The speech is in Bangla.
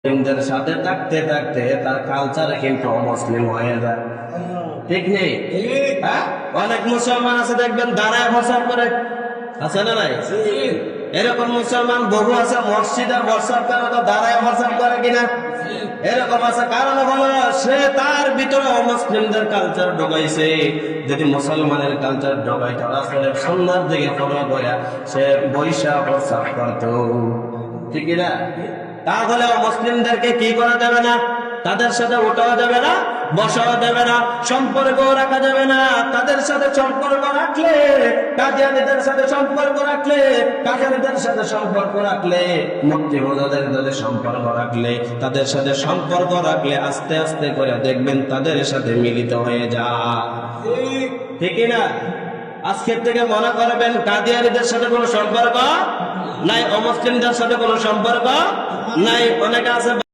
মুসলিমদের সাথে থাকতে থাকতে তার কালচার কিন্তু অমুসলিম হয়ে যায়, ঠিক নেই? হ্যাঁ, অনেক মুসলমান আছে দেখবেন দাঁড়ায় প্রচার করে, আছে না নাই? এরকম মুসলমান বহু আছে, মসজিদে প্রচার করে তো দাঁড়ায় প্রচার করে কিনা? এরকম আছে। কারণ হলো সে তার ভিতরে অমুসলিমদের কালচার ঢোকাইছে। যদি মুসলমানের কালচার ঢোকাইতো আসলে সন্ধ্যার দিকে ফলো করে সে বৈশা প্রচার করত, ঠিক না? তাহলে মুসলিমদেরকে কি করা যাবে না? তাদের সাথে উঠাও যাবে না, বসাও যাবে না, সম্পর্ক রাখা যাবে না। তাদের সাথে সম্পর্ক রাখলে, কাদিয়ানীদের সাথে সম্পর্ক রাখলে, কাদিয়ানীদের সাথে সম্পর্ক রাখলে, মুক্তিযোদ্ধাদের সাথে সম্পর্ক রাখলে, তাদের সাথে সম্পর্ক রাখলে আস্তে আস্তে করে দেখবেন তাদের সাথে মিলিত হয়ে যায়, ঠিক না? আজকের থেকে মনে করবেন কাদিয়ানীদের সাথে কোনো সম্পর্ক নাই, অমুসলিমদের সাথে কোনো সম্পর্ক নাই। অনেকে আছে